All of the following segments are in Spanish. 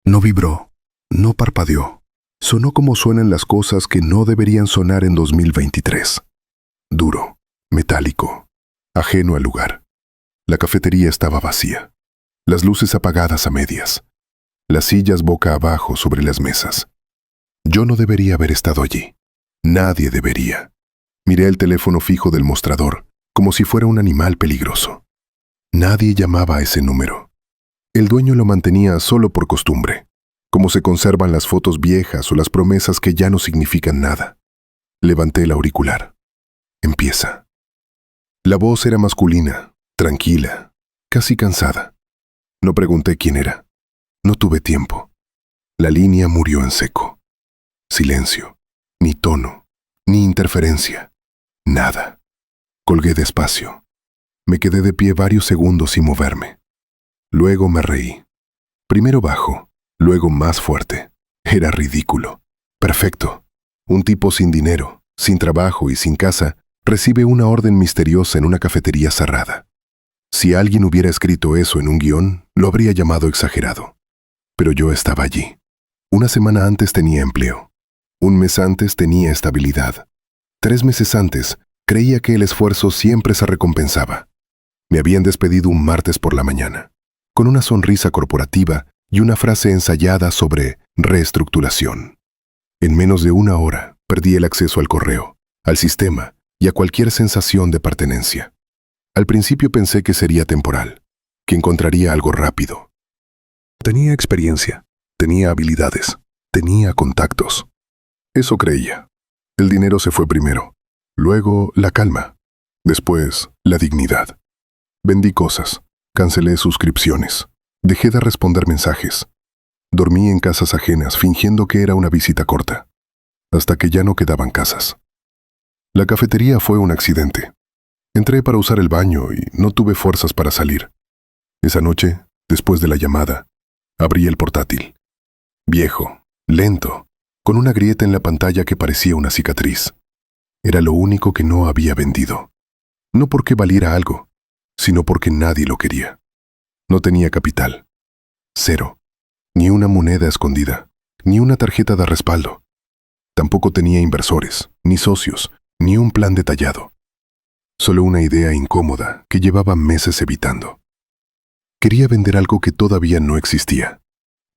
No vibró, no parpadeó. Sonó como suenan las cosas que no deberían sonar en 2023. Duro, metálico, ajeno al lugar. La cafetería estaba vacía. Las luces apagadas a medias. Las sillas boca abajo sobre las mesas. Yo no debería haber estado allí. Nadie debería. Miré el teléfono fijo del mostrador, como si fuera un animal peligroso. Nadie llamaba a ese número. El dueño lo mantenía solo por costumbre, como se conservan las fotos viejas o las promesas que ya no significan nada. Levanté el auricular. Empieza. La voz era masculina, tranquila, casi cansada. No pregunté quién era. No tuve tiempo. La línea murió en seco. Silencio. Ni tono, ni interferencia. Nada. Colgué despacio. Me quedé de pie varios segundos sin moverme. Luego me reí. Primero bajo, luego más fuerte. Era ridículo. Perfecto. Un tipo sin dinero, sin trabajo y sin casa, recibe una orden misteriosa en una cafetería cerrada. Si alguien hubiera escrito eso en un guión, lo habría llamado exagerado. Pero yo estaba allí. Una semana antes tenía empleo. Un mes antes tenía estabilidad. 3 meses antes, creía que el esfuerzo siempre se recompensaba. Me habían despedido un martes por la mañana, con una sonrisa corporativa y una frase ensayada sobre reestructuración. En menos de una hora, perdí el acceso al correo, al sistema y a cualquier sensación de pertenencia. Al principio pensé que sería temporal, que encontraría algo rápido. Tenía experiencia, tenía habilidades, tenía contactos. Eso creía. El dinero se fue primero, luego la calma, después la dignidad. Vendí cosas, cancelé suscripciones, dejé de responder mensajes. Dormí en casas ajenas fingiendo que era una visita corta, hasta que ya no quedaban casas. La cafetería fue un accidente. Entré para usar el baño y no tuve fuerzas para salir. Esa noche, después de la llamada, abrí el portátil. Viejo, lento, con una grieta en la pantalla que parecía una cicatriz. Era lo único que no había vendido. No porque valiera algo, sino porque nadie lo quería. No tenía capital. 0. Ni una moneda escondida, ni una tarjeta de respaldo. Tampoco tenía inversores, ni socios, ni un plan detallado. Solo una idea incómoda que llevaba meses evitando. Quería vender algo que todavía no existía.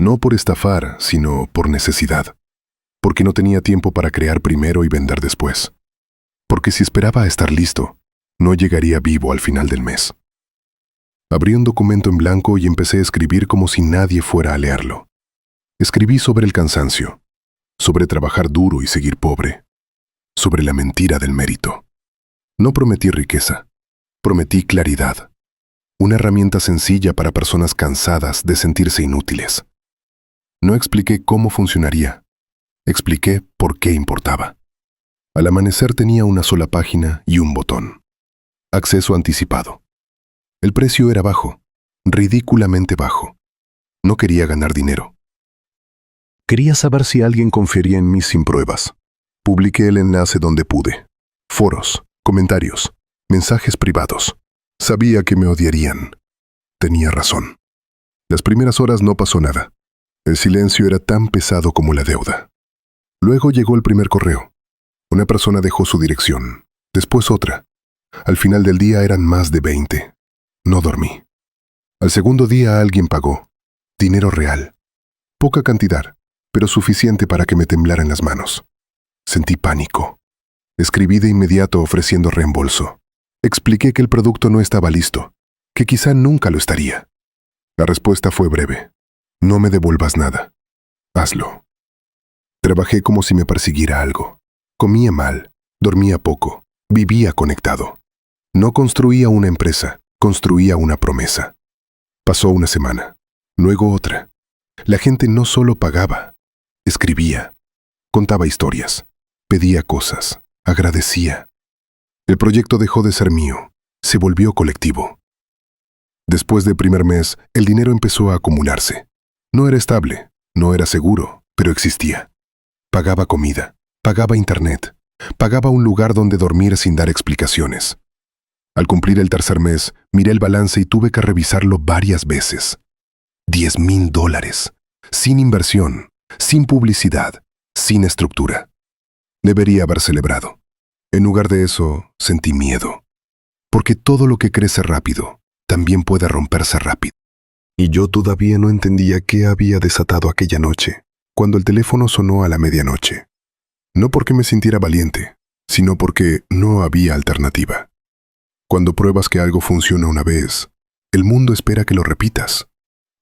No por estafar, sino por necesidad. Porque no tenía tiempo para crear primero y vender después. Porque si esperaba a estar listo, no llegaría vivo al final del mes. Abrí un documento en blanco y empecé a escribir como si nadie fuera a leerlo. Escribí sobre el cansancio, sobre trabajar duro y seguir pobre, sobre la mentira del mérito. No prometí riqueza, prometí claridad. Una herramienta sencilla para personas cansadas de sentirse inútiles. No expliqué cómo funcionaría. Expliqué por qué importaba. Al amanecer tenía una sola página y un botón. Acceso anticipado. El precio era bajo, ridículamente bajo. No quería ganar dinero. Quería saber si alguien confiaría en mí sin pruebas. Publiqué el enlace donde pude. Foros, comentarios, mensajes privados. Sabía que me odiarían. Tenía razón. Las primeras horas no pasó nada. El silencio era tan pesado como la deuda. Luego llegó el primer correo. Una persona dejó su dirección, después otra. Al final del día eran más de 20. No dormí. Al segundo día alguien pagó. Dinero real. Poca cantidad, pero suficiente para que me temblaran las manos. Sentí pánico. Escribí de inmediato ofreciendo reembolso. Expliqué que el producto no estaba listo, que quizá nunca lo estaría. La respuesta fue breve. No me devuelvas nada. Hazlo. Trabajé como si me persiguiera algo. Comía mal, dormía poco, vivía conectado. No construía una empresa, construía una promesa. Pasó una semana, luego otra. La gente no solo pagaba, escribía, contaba historias, pedía cosas, agradecía. El proyecto dejó de ser mío, se volvió colectivo. Después del primer mes, el dinero empezó a acumularse. No era estable, no era seguro, pero existía. Pagaba comida, pagaba internet, pagaba un lugar donde dormir sin dar explicaciones. Al cumplir el tercer mes, miré el balance y tuve que revisarlo varias veces. $10,000. sin inversión, sin publicidad, sin estructura. Debería haber celebrado. En lugar de eso, sentí miedo. Porque todo lo que crece rápido también puede romperse rápido. Y yo todavía no entendía qué había desatado aquella noche, cuando el teléfono sonó a la medianoche. No porque me sintiera valiente, sino porque no había alternativa. Cuando pruebas que algo funciona una vez, el mundo espera que lo repitas.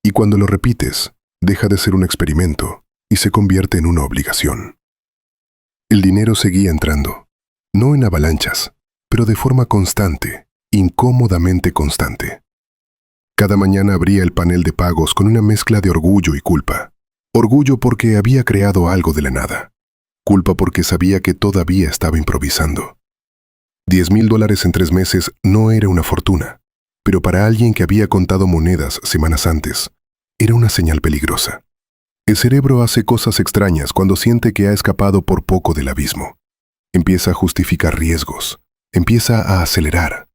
Y cuando lo repites, deja de ser un experimento y se convierte en una obligación. El dinero seguía entrando, no en avalanchas, pero de forma constante, incómodamente constante. Cada mañana abría el panel de pagos con una mezcla de orgullo y culpa. Orgullo porque había creado algo de la nada. Culpa porque sabía que todavía estaba improvisando. $10,000 en 3 meses no era una fortuna, pero para alguien que había contado monedas semanas antes, era una señal peligrosa. El cerebro hace cosas extrañas cuando siente que ha escapado por poco del abismo. Empieza a justificar riesgos, empieza a acelerar.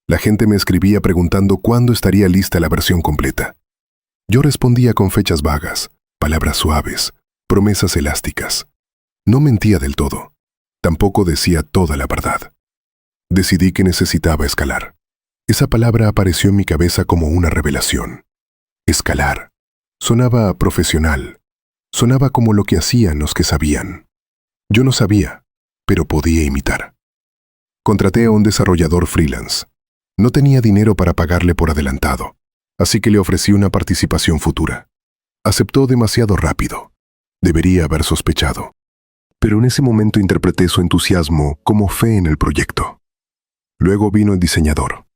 La gente me escribía preguntando cuándo estaría lista la versión completa. Yo respondía con fechas vagas, palabras suaves, promesas elásticas. No mentía del todo, tampoco decía toda la verdad. Decidí que necesitaba escalar. Esa palabra apareció en mi cabeza como una revelación. Escalar. Sonaba profesional. Sonaba como lo que hacían los que sabían. Yo no sabía, pero podía imitar. Contraté a un desarrollador freelance. No tenía dinero para pagarle por adelantado, así que le ofrecí una participación futura. Aceptó demasiado rápido. Debería haber sospechado. Pero en ese momento interpreté su entusiasmo como fe en el proyecto. Luego vino el diseñador.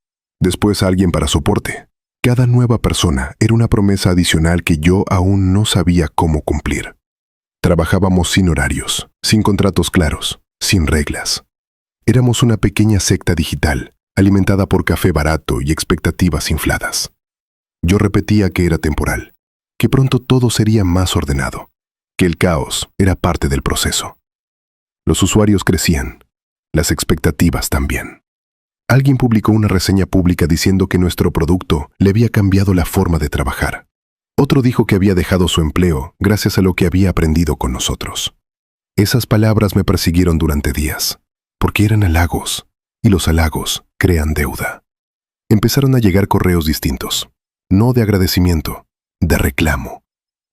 Después alguien para soporte. Cada nueva persona era una promesa adicional que yo aún no sabía cómo cumplir. Trabajábamos sin horarios, sin contratos claros, sin reglas. Éramos una pequeña secta digital, alimentada por café barato y expectativas infladas. Yo repetía que era temporal, que pronto todo sería más ordenado, que el caos era parte del proceso. Los usuarios crecían, las expectativas también. Alguien publicó una reseña pública diciendo que nuestro producto le había cambiado la forma de trabajar. Otro dijo que había dejado su empleo gracias a lo que había aprendido con nosotros. Esas palabras me persiguieron durante días, porque eran halagos, y los halagos crean deuda. Empezaron a llegar correos distintos, no de agradecimiento, de reclamo.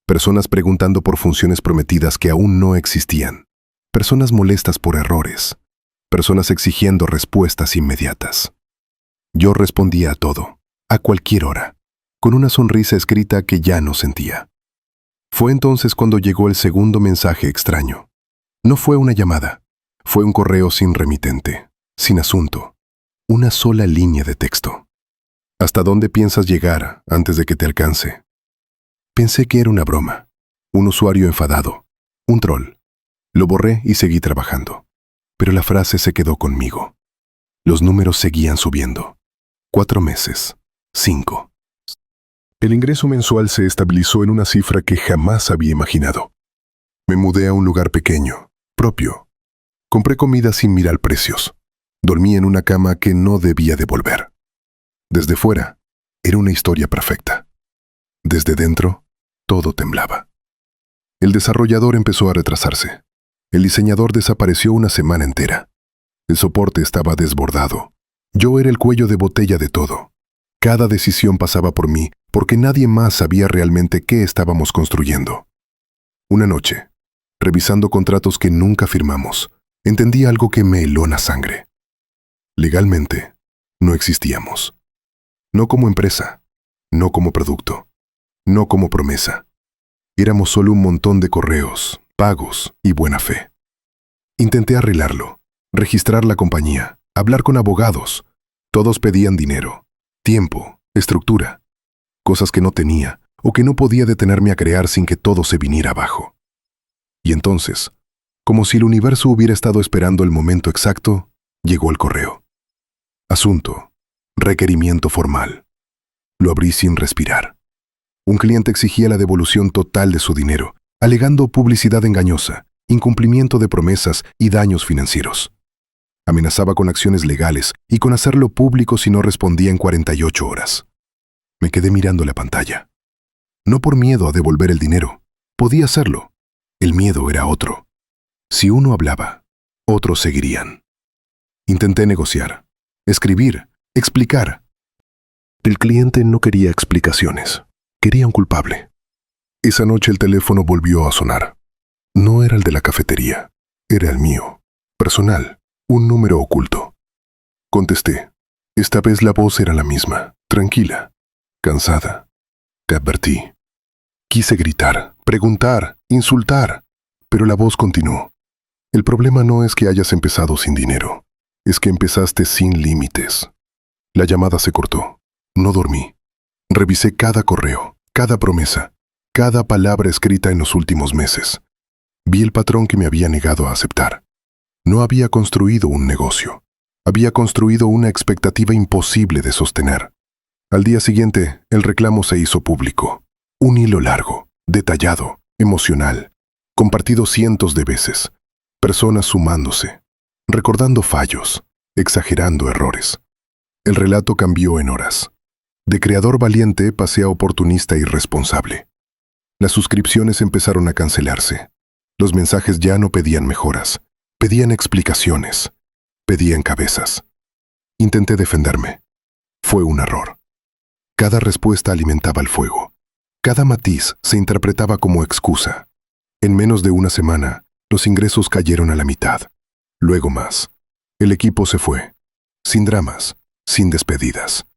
Personas preguntando por funciones prometidas que aún no existían. Personas molestas por errores. Personas exigiendo respuestas inmediatas. Yo respondía a todo, a cualquier hora, con una sonrisa escrita que ya no sentía. Fue entonces cuando llegó el segundo mensaje extraño. No fue una llamada, fue un correo sin remitente, sin asunto, una sola línea de texto. ¿Hasta dónde piensas llegar antes de que te alcance? Pensé que era una broma, un usuario enfadado, un troll. Lo borré y seguí trabajando. Pero la frase se quedó conmigo. Los números seguían subiendo. 4 meses. 5. El ingreso mensual se estabilizó en una cifra que jamás había imaginado. Me mudé a un lugar pequeño, propio. Compré comida sin mirar precios. Dormí en una cama que no debía devolver. Desde fuera, era una historia perfecta. Desde dentro, todo temblaba. El desarrollador empezó a retrasarse. El diseñador desapareció una semana entera. El soporte estaba desbordado. Yo era el cuello de botella de todo. Cada decisión pasaba por mí porque nadie más sabía realmente qué estábamos construyendo. Una noche, revisando contratos que nunca firmamos, entendí algo que me heló la sangre. Legalmente, no existíamos. No como empresa, no como producto, no como promesa. Éramos solo un montón de correos, pagos y buena fe. Intenté arreglarlo, registrar la compañía, hablar con abogados. Todos pedían dinero, tiempo, estructura, cosas que no tenía o que no podía detenerme a crear sin que todo se viniera abajo. Y entonces, como si el universo hubiera estado esperando el momento exacto, llegó el correo. Asunto, requerimiento formal. Lo abrí sin respirar. Un cliente exigía la devolución total de su dinero, alegando publicidad engañosa, incumplimiento de promesas y daños financieros. Amenazaba con acciones legales y con hacerlo público si no respondía en 48 horas. Me quedé mirando la pantalla. No por miedo a devolver el dinero, Podía hacerlo. El miedo era otro. Si uno hablaba, otros seguirían. Intenté negociar, escribir, explicar. El cliente no quería explicaciones. Quería un culpable. Esa noche el teléfono volvió a sonar. No era el de la cafetería. Era el mío. Personal. Un número oculto. Contesté. Esta vez la voz era la misma. Tranquila. Cansada. Te advertí. Quise gritar, preguntar, insultar. Pero la voz continuó. El problema no es que hayas empezado sin dinero. Es que empezaste sin límites. La llamada se cortó. No dormí. Revisé cada correo, cada promesa, cada palabra escrita en los últimos meses. Vi el patrón que me había negado a aceptar. No había construido un negocio. Había construido una expectativa imposible de sostener. Al día siguiente, el reclamo se hizo público. Un hilo largo, detallado, emocional, compartido cientos de veces. Personas sumándose, recordando fallos, exagerando errores. El relato cambió en horas. De creador valiente pasé a oportunista irresponsable. Las suscripciones empezaron a cancelarse. Los mensajes ya no pedían mejoras, pedían explicaciones, pedían cabezas. Intenté defenderme. Fue un error. Cada respuesta alimentaba el fuego. Cada matiz se interpretaba como excusa. En menos de una semana, los ingresos cayeron a la mitad. Luego más. El equipo se fue. Sin dramas, sin despedidas.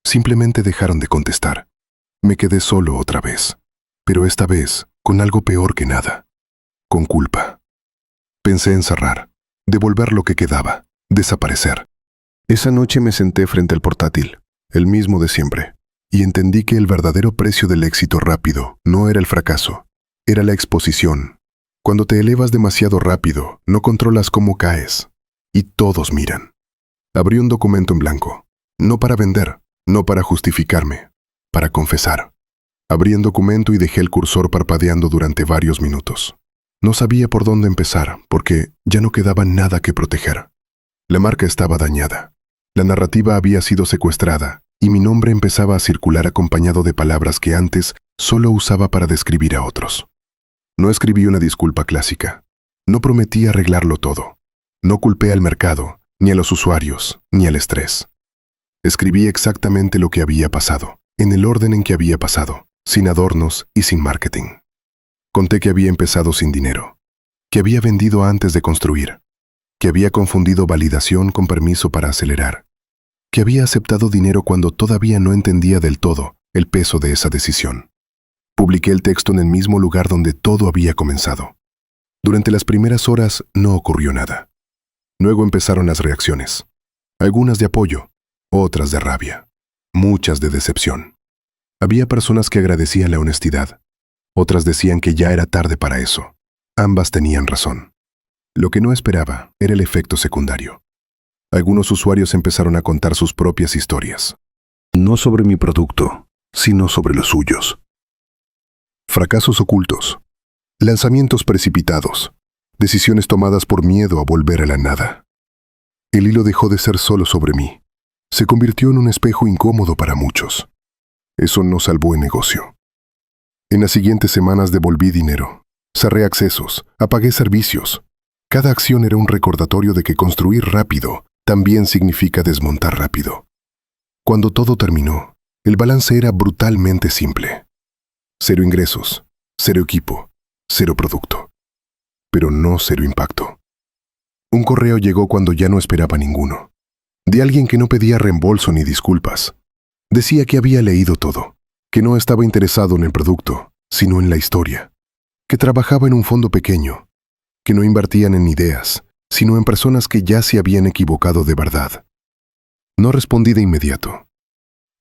Simplemente dejaron de contestar. Me quedé solo otra vez. Pero esta vez, con algo peor que nada. Con culpa. Pensé en cerrar, devolver lo que quedaba, desaparecer. Esa noche me senté frente al portátil, el mismo de siempre, y entendí que el verdadero precio del éxito rápido no era el fracaso, era la exposición. Cuando te elevas demasiado rápido, no controlas cómo caes, y todos miran. Abrí un documento en blanco, no para vender, no para justificarme, para confesar. Abrí el documento y dejé el cursor parpadeando durante varios minutos. No sabía por dónde empezar, porque ya no quedaba nada que proteger. La marca estaba dañada. La narrativa había sido secuestrada, y mi nombre empezaba a circular acompañado de palabras que antes solo usaba para describir a otros. No escribí una disculpa clásica. No prometí arreglarlo todo. No culpé al mercado, ni a los usuarios, ni al estrés. Escribí exactamente lo que había pasado, en el orden en que había pasado, sin adornos y sin marketing. Conté que había empezado sin dinero, que había vendido antes de construir, que había confundido validación con permiso para acelerar, que había aceptado dinero cuando todavía no entendía del todo el peso de esa decisión. Publiqué el texto en el mismo lugar donde todo había comenzado. Durante las primeras horas no ocurrió nada. Luego empezaron las reacciones, algunas de apoyo, otras de rabia, muchas de decepción. Había personas que agradecían la honestidad. Otras decían que ya era tarde para eso. Ambas tenían razón. Lo que no esperaba era el efecto secundario. Algunos usuarios empezaron a contar sus propias historias. No sobre mi producto, sino sobre los suyos. Fracasos ocultos. Lanzamientos precipitados. Decisiones tomadas por miedo a volver a la nada. El hilo dejó de ser solo sobre mí. Se convirtió en un espejo incómodo para muchos. Eso no salvó el negocio. En las siguientes semanas devolví dinero, cerré accesos, apagué servicios. Cada acción era un recordatorio de que construir rápido también significa desmontar rápido. Cuando todo terminó, el balance era brutalmente simple. 0 ingresos, 0 equipo, 0 producto. Pero no 0 impacto. Un correo llegó cuando ya no esperaba ninguno. De alguien que no pedía reembolso ni disculpas. Decía que había leído todo, que no estaba interesado en el producto, sino en la historia, que trabajaba en un fondo pequeño, que no invertían en ideas, sino en personas que ya se habían equivocado de verdad. No respondí de inmediato.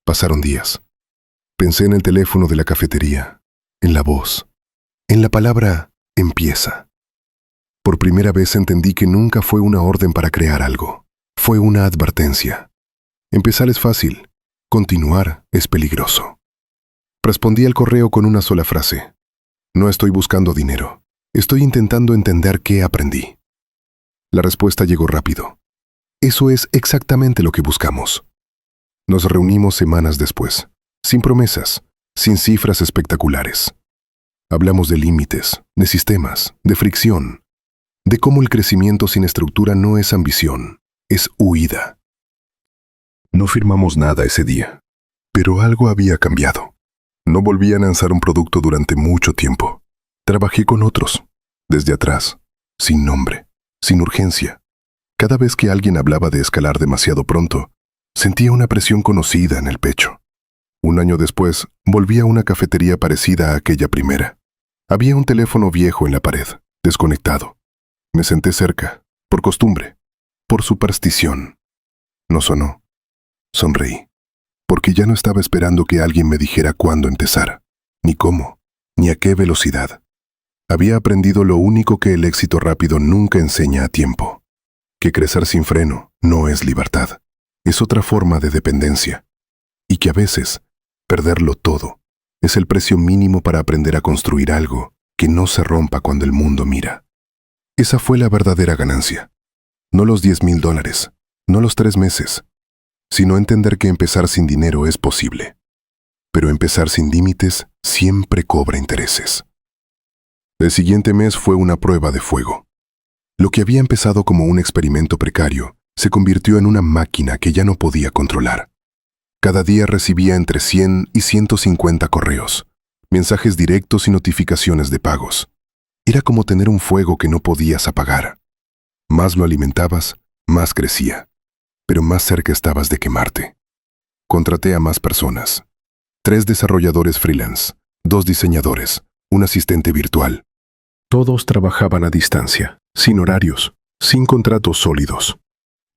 Pasaron días. Pensé en el teléfono de la cafetería, en la voz, en la palabra empieza. Por primera vez entendí que nunca fue una orden para crear algo, fue una advertencia. Empezar es fácil. Continuar es peligroso. Respondí al correo con una sola frase. No estoy buscando dinero. Estoy intentando entender qué aprendí. La respuesta llegó rápido. Eso es exactamente lo que buscamos. Nos reunimos semanas después, sin promesas, sin cifras espectaculares. Hablamos de límites, de sistemas, de fricción, de cómo el crecimiento sin estructura no es ambición, es huida. No firmamos nada ese día, pero algo había cambiado. No volví a lanzar un producto durante mucho tiempo. Trabajé con otros, desde atrás, sin nombre, sin urgencia. Cada vez que alguien hablaba de escalar demasiado pronto, sentía una presión conocida en el pecho. Un año después, volví a una cafetería parecida a aquella primera. Había un teléfono viejo en la pared, desconectado. Me senté cerca, por costumbre, por superstición. No sonó. Sonreí, porque ya no estaba esperando que alguien me dijera cuándo empezar, ni cómo, ni a qué velocidad. Había aprendido lo único que el éxito rápido nunca enseña a tiempo, que crecer sin freno no es libertad, es otra forma de dependencia, y que a veces perderlo todo es el precio mínimo para aprender a construir algo que no se rompa cuando el mundo mira. Esa fue la verdadera ganancia. No los $10,000, no los 3 meses, sino entender que empezar sin dinero es posible. Pero empezar sin límites siempre cobra intereses. El siguiente mes fue una prueba de fuego. Lo que había empezado como un experimento precario se convirtió en una máquina que ya no podía controlar. Cada día recibía entre 100 y 150 correos, mensajes directos y notificaciones de pagos. Era como tener un fuego que no podías apagar. Más lo alimentabas, más crecía, pero más cerca estabas de quemarte. Contraté a más personas. 3 desarrolladores freelance, 2 diseñadores, un asistente virtual. Todos trabajaban a distancia, sin horarios, sin contratos sólidos.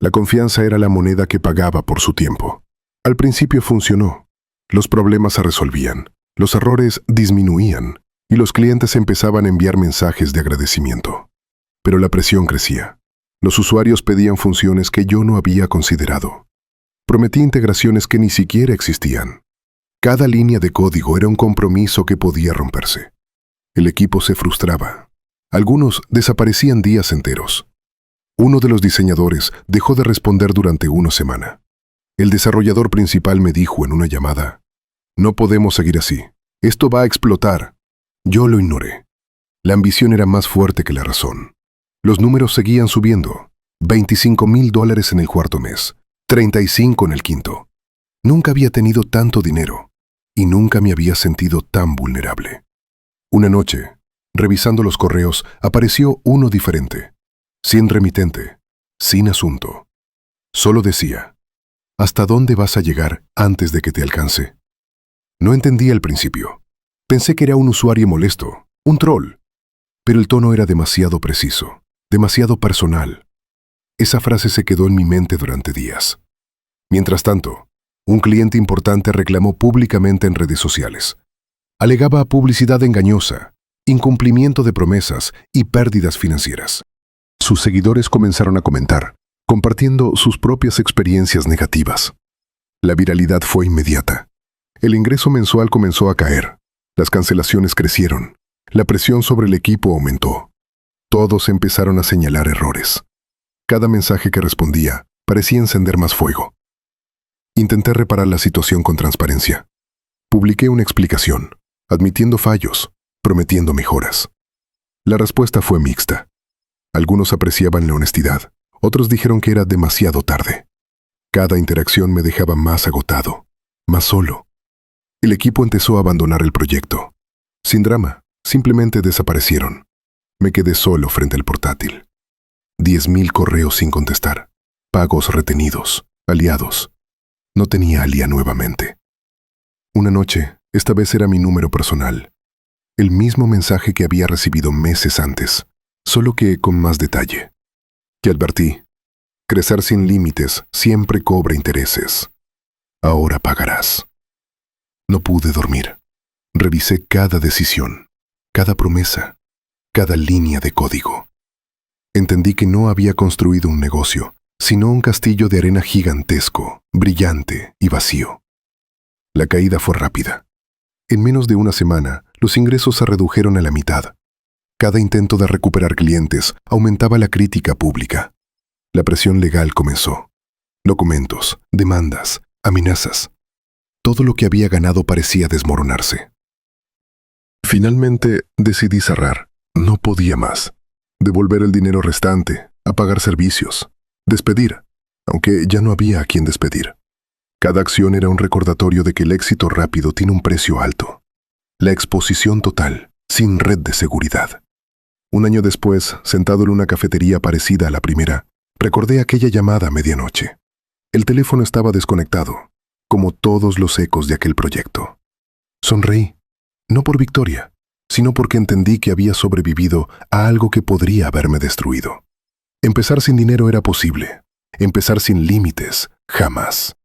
La confianza era la moneda que pagaba por su tiempo. Al principio funcionó. Los problemas se resolvían, los errores disminuían y los clientes empezaban a enviar mensajes de agradecimiento. Pero la presión crecía. Los usuarios pedían funciones que yo no había considerado. Prometí integraciones que ni siquiera existían. Cada línea de código era un compromiso que podía romperse. El equipo se frustraba. Algunos desaparecían días enteros. Uno de los diseñadores dejó de responder durante una semana. El desarrollador principal me dijo en una llamada: «No podemos seguir así. Esto va a explotar». Yo lo ignoré. La ambición era más fuerte que la razón. Los números seguían subiendo. $25,000 en el cuarto mes, 35 en el quinto. Nunca había tenido tanto dinero y nunca me había sentido tan vulnerable. Una noche, revisando los correos, apareció uno diferente, sin remitente, sin asunto. Solo decía: ¿hasta dónde vas a llegar antes de que te alcance? No entendía al principio. Pensé que era un usuario molesto, un troll. Pero el tono era demasiado preciso, demasiado personal. Esa frase se quedó en mi mente durante días. Mientras tanto, un cliente importante reclamó públicamente en redes sociales. Alegaba publicidad engañosa, incumplimiento de promesas y pérdidas financieras. Sus seguidores comenzaron a comentar, compartiendo sus propias experiencias negativas. La viralidad fue inmediata. El ingreso mensual comenzó a caer. Las cancelaciones crecieron. La presión sobre el equipo aumentó. Todos empezaron a señalar errores. Cada mensaje que respondía parecía encender más fuego. Intenté reparar la situación con transparencia. Publiqué una explicación, admitiendo fallos, prometiendo mejoras. La respuesta fue mixta. Algunos apreciaban la honestidad, otros dijeron que era demasiado tarde. Cada interacción me dejaba más agotado, más solo. El equipo empezó a abandonar el proyecto. Sin drama, simplemente desaparecieron. Me quedé solo frente al portátil. 10,000 correos sin contestar, pagos retenidos, aliados. No tenía Alia nuevamente. Una noche, esta vez era mi número personal. El mismo mensaje que había recibido meses antes, solo que con más detalle. Te advertí: crecer sin límites siempre cobra intereses. Ahora pagarás. No pude dormir. Revisé cada decisión, cada promesa, cada línea de código. Entendí que no había construido un negocio, sino un castillo de arena gigantesco, brillante y vacío. La caída fue rápida. En menos de una semana, los ingresos se redujeron a la mitad. Cada intento de recuperar clientes aumentaba la crítica pública. La presión legal comenzó. Documentos, demandas, amenazas. Todo lo que había ganado parecía desmoronarse. Finalmente decidí cerrar. No podía más. Devolver el dinero restante, apagar servicios, despedir, aunque ya no había a quien despedir. Cada acción era un recordatorio de que el éxito rápido tiene un precio alto. La exposición total, sin red de seguridad. Un año después, sentado en una cafetería parecida a la primera, recordé aquella llamada a medianoche. El teléfono estaba desconectado, como todos los ecos de aquel proyecto. Sonreí, no por victoria, sino porque entendí que había sobrevivido a algo que podría haberme destruido. Empezar sin dinero era posible. Empezar sin límites, jamás.